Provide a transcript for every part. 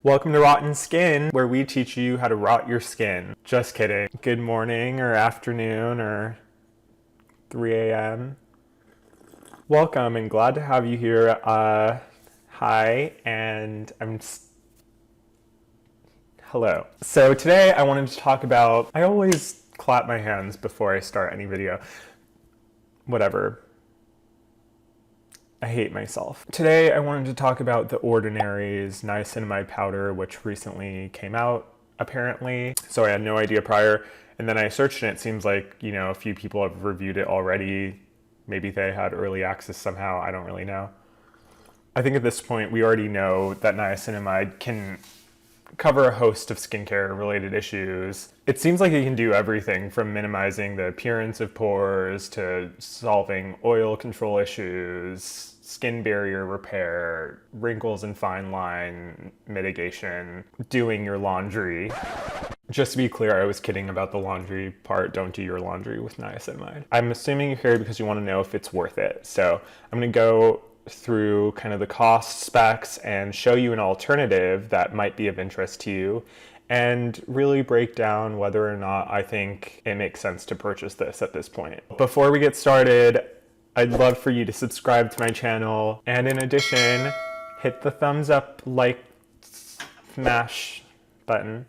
Welcome to Rotten Skin, where we teach you how to rot your skin. Just kidding. Good morning or afternoon or 3 a.m. Welcome and glad to have you here. Hi, and hello. So today I wanted to talk about, I always clap my hands before I start any video. Whatever. I hate myself. Today I wanted to talk about The Ordinary's Niacinamide Powder, which recently came out, apparently. So I had no idea prior, and then I searched and it seems like, a few people have reviewed it already. Maybe they had early access somehow, I don't really know. I think at this point we already know that niacinamide can cover a host of skincare related issues. It seems like it can do everything from minimizing the appearance of pores to solving oil control issues, skin barrier repair, wrinkles and fine line mitigation, doing your laundry. Just to be clear, I was kidding about the laundry part. Don't do your laundry with niacinamide. I'm assuming you're here because you want to know if it's worth it. So I'm going to go through kind of the cost specs and show you an alternative that might be of interest to you and really break down whether or not I think it makes sense to purchase this at this point. Before we get started, I'd love for you to subscribe to my channel, and in addition, hit the thumbs up, like, smash button.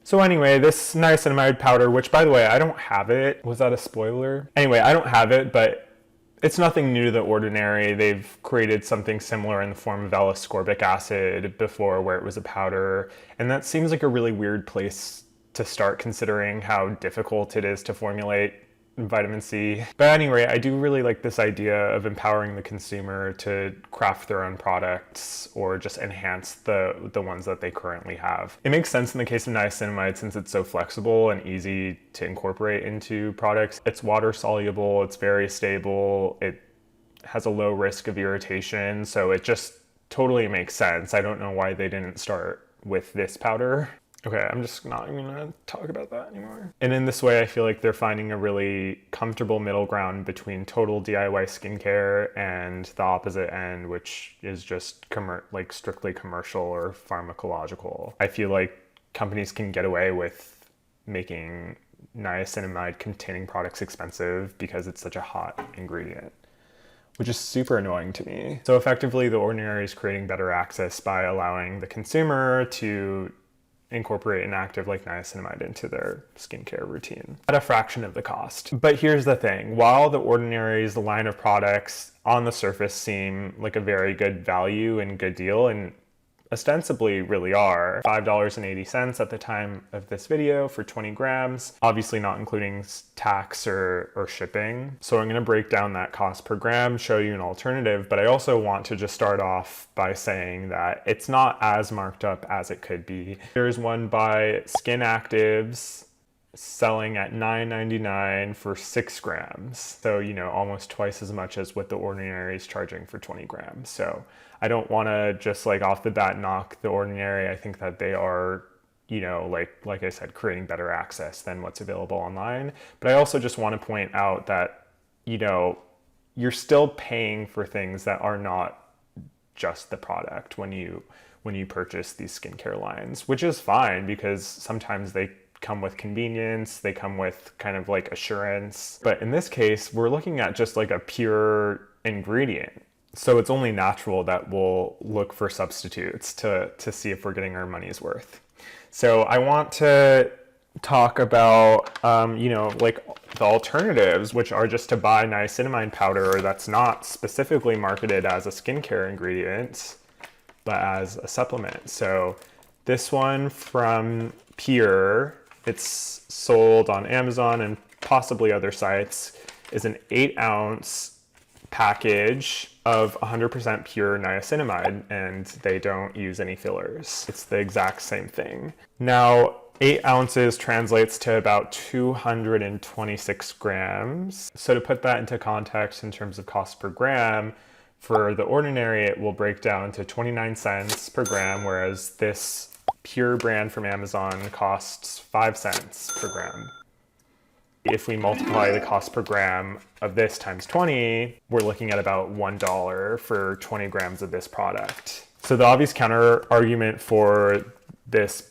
So anyway, this niacinamide powder, which by the way, I don't have it. Was that a spoiler? Anyway, I don't have it, but it's nothing new to The Ordinary. They've created something similar in the form of L-ascorbic acid before, where it was a powder. And that seems like a really weird place to start considering how difficult it is to formulate vitamin C. But anyway, I do really like this idea of empowering the consumer to craft their own products or just enhance the ones that they currently have. It makes sense in the case of niacinamide since it's so flexible and easy to incorporate into products. It's water soluble, it's very stable, it has a low risk of irritation, so it just totally makes sense. I don't know why they didn't start with this powder. Okay, I'm just not even gonna talk about that anymore. And in this way, I feel like they're finding a really comfortable middle ground between total DIY skincare and the opposite end, which is just strictly commercial or pharmacological. I feel like companies can get away with making niacinamide containing products expensive because it's such a hot ingredient, which is super annoying to me. So effectively, The Ordinary is creating better access by allowing the consumer to incorporate an active like niacinamide into their skincare routine at a fraction of the cost. But here's the thing, while The Ordinary's line of products on the surface seem like a very good value and good deal, and ostensibly really are, $5.80 at the time of this video for 20 grams, obviously not including tax or shipping. So I'm going to break down that cost per gram, show you an alternative, but I also want to just start off by saying that it's not as marked up as it could be. There's one by Skin Actives selling at $9.99 for 6 grams. So, almost twice as much as what The Ordinary is charging for 20 grams. So I don't want to just off the bat knock The Ordinary. I think that they are, like I said, creating better access than what's available online. But I also just want to point out that, you're still paying for things that are not just the product when you purchase these skincare lines, which is fine because sometimes they come with convenience, they come with kind of assurance. But in this case, we're looking at just a pure ingredient. So it's only natural that we'll look for substitutes to see if we're getting our money's worth. So I want to talk about, the alternatives, which are just to buy niacinamide powder that's not specifically marketed as a skincare ingredient, but as a supplement. So this one from Pure, it's sold on Amazon and possibly other sites, is an 8-ounce package of 100% pure niacinamide, and they don't use any fillers. It's the exact same thing. Now, 8 ounces translates to about 226 grams. So to put that into context in terms of cost per gram, for The Ordinary, it will break down to 29 cents per gram, whereas this Pure brand from Amazon costs 5 cents per gram. If we multiply the cost per gram of this times 20, we're looking at about $1 for 20 grams of this product. So the obvious counter argument for this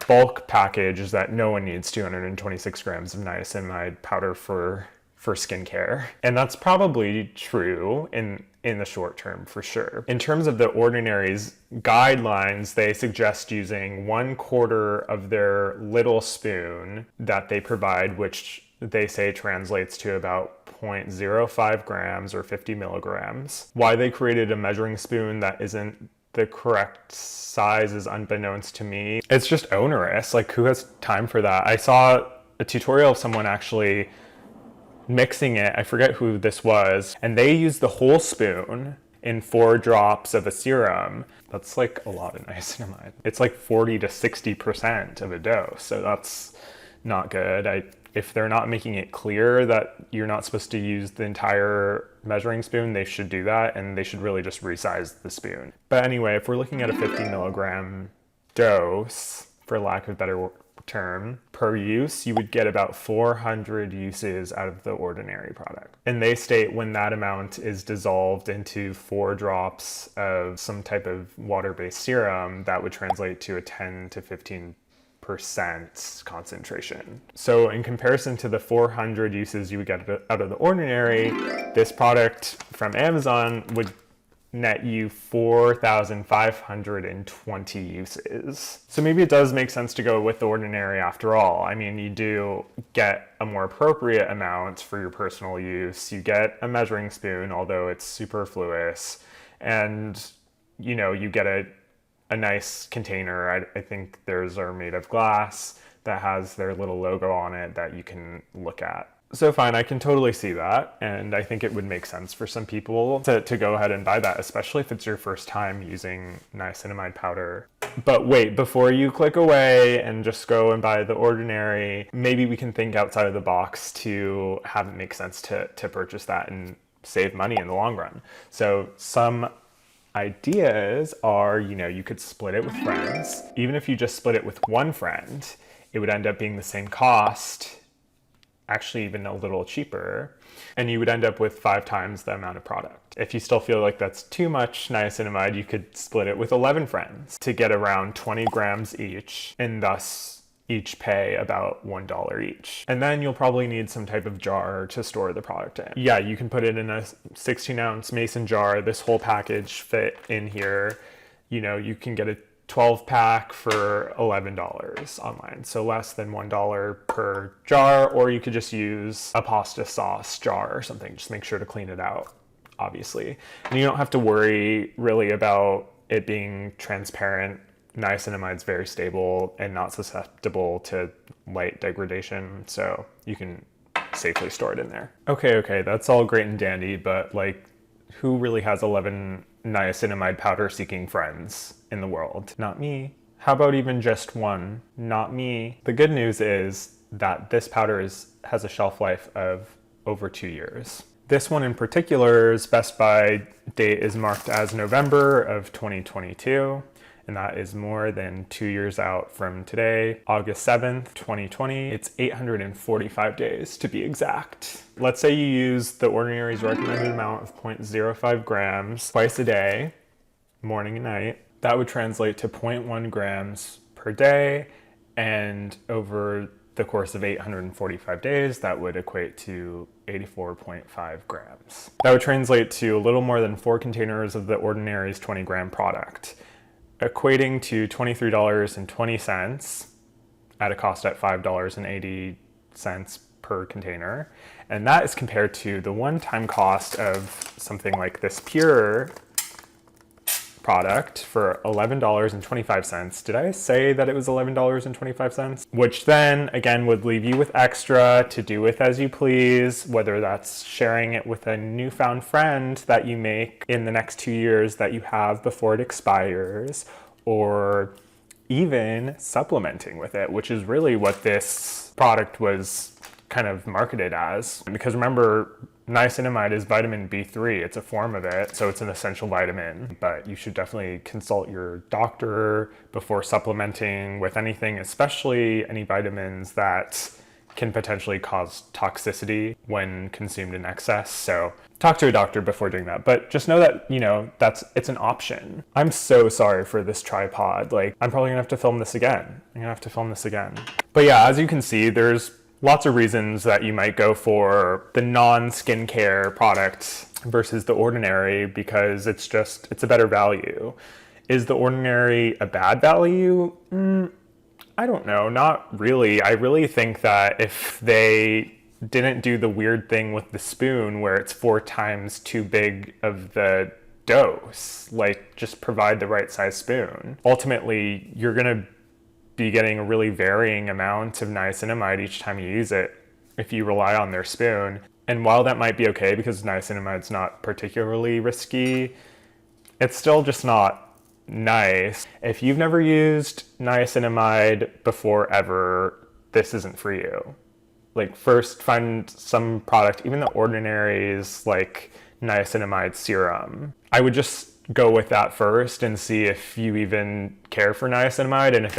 bulk package is that no one needs 226 grams of niacinamide powder for skincare. And that's probably true in the short term for sure. In terms of the Ordinary's guidelines, they suggest using 1/4 of their little spoon that they provide, which they say translates to about 0.05 grams or 50 milligrams. Why they created a measuring spoon that isn't the correct size is unbeknownst to me. It's just onerous. Like, who has time for that? I saw a tutorial of someone actually mixing it, I forget who this was, and they used the whole spoon in 4 drops of a serum. That's like a lot of niacinamide. It's like 40 to 60% of a dose, so that's not good. If they're not making it clear that you're not supposed to use the entire measuring spoon, they should do that, and they should really just resize the spoon. But anyway, if we're looking at a 50 milligram dose, for lack of a better term, per use, you would get about 400 uses out of the Ordinary product. And they state when that amount is dissolved into 4 drops of some type of water-based serum, that would translate to a 10 to 15% concentration. So in comparison to the 400 uses you would get out of the Ordinary, this product from Amazon would net you 4,520 uses. So maybe it does make sense to go with the Ordinary after all. I mean, you do get a more appropriate amount for your personal use. You get a measuring spoon, although it's superfluous, and you know, you get a nice container. I think theirs are made of glass that has their little logo on it that you can look at. So fine, I can totally see that, and I think it would make sense for some people to go ahead and buy that, especially if it's your first time using niacinamide powder. But wait, before you click away and just go and buy the Ordinary, maybe we can think outside of the box to have it make sense to purchase that and save money in the long run. So some ideas are, you know, you could split it with friends. Even if you just split it with one friend, it would end up being the same cost, actually even a little cheaper, and you would end up with 5 times the amount of product. If you still feel like that's too much niacinamide, you could split it with 11 friends to get around 20 grams each, and thus each pay about $1 each. And then you'll probably need some type of jar to store the product in. Yeah, you can put it in a 16-ounce mason jar. This whole package fit in here. You know, you can get a 12-pack for $11 online, so less than $1 per jar, or you could just use a pasta sauce jar or something. Just make sure to clean it out, obviously. And you don't have to worry really about it being transparent. Niacinamide's very stable and not susceptible to light degradation, so you can safely store it in there. Okay, that's all great and dandy, but like, who really has 11 niacinamide powder seeking friends in the world? Not me. How about even just one? Not me. The good news is that this powder has a shelf life of over 2 years. This one in particular's best by date is marked as November of 2022. And that is more than 2 years out from today, August 7th, 2020. It's 845 days to be exact. Let's say you use the Ordinary's recommended amount of 0.05 grams twice a day, morning and night. That would translate to 0.1 grams per day, and over the course of 845 days, that would equate to 84.5 grams. That would translate to a little more than 4 containers of the Ordinary's 20-gram product, equating to $23.20 at a cost at $5.80 per container. And that is compared to the one-time cost of something like this pure product for $11.25. Did I say that it was $11.25? Which then again would leave you with extra to do with as you please, whether that's sharing it with a newfound friend that you make in the next 2 years that you have before it expires, or even supplementing with it, which is really what this product was kind of marketed as. Because remember, niacinamide is vitamin B3. It's a form of it, so it's an essential vitamin. But you should definitely consult your doctor before supplementing with anything, especially any vitamins that can potentially cause toxicity when consumed in excess. So talk to a doctor before doing that. But just know that, you know, it's an option. I'm so sorry for this tripod. Like, I'm probably gonna have to film this again. But yeah, as you can see, there's lots of reasons that you might go for the non-skincare product versus the ordinary, because it's a better value. Is the ordinary a bad value? I don't know, not really. I really think that if they didn't do the weird thing with the spoon where it's 4 times too big of the dose, like just provide the right size spoon. Ultimately, you're gonna be getting a really varying amount of niacinamide each time you use it if you rely on their spoon. And while that might be okay because niacinamide's not particularly risky, it's still just not nice. If you've never used niacinamide before ever, this isn't for you. Like, first find some product, even the ordinaries, like niacinamide serum. I would just go with that first and see if you even care for niacinamide, and if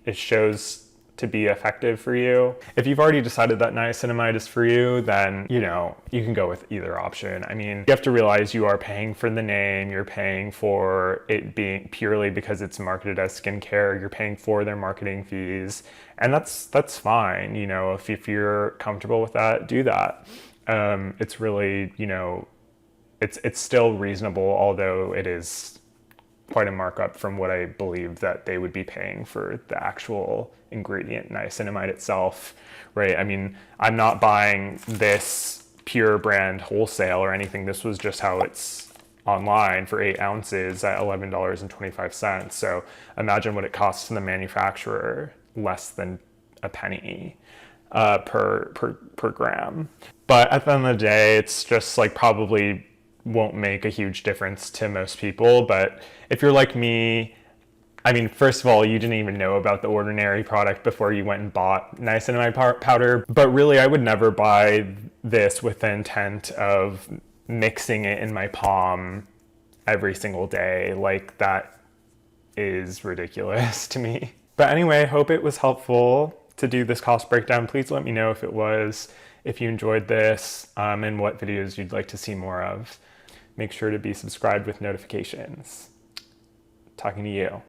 it shows to be effective for you. If you've already decided that niacinamide is for you, then, you know, you can go with either option. I mean, you have to realize you are paying for the name, you're paying for it being purely because it's marketed as skincare, you're paying for their marketing fees, and that's fine. You know, if you're comfortable with that, do that. It's really, you know, it's still reasonable, although it is quite a markup from what I believe that they would be paying for the actual ingredient, niacinamide itself, right? I mean, I'm not buying this pure brand wholesale or anything. This was just how it's online for 8 ounces at $11.25. So imagine what it costs to the manufacturer, less than a penny per gram. But at the end of the day, it's just like probably won't make a huge difference to most people. But if you're like me, I mean, first of all, you didn't even know about the ordinary product before you went and bought niacinamide powder. But really, I would never buy this with the intent of mixing it in my palm every single day. Like, that is ridiculous to me. But anyway, hope it was helpful to do this cost breakdown. Please let me know if it was, if you enjoyed this, and what videos you'd like to see more of. Make sure to be subscribed with notifications. Talking to you.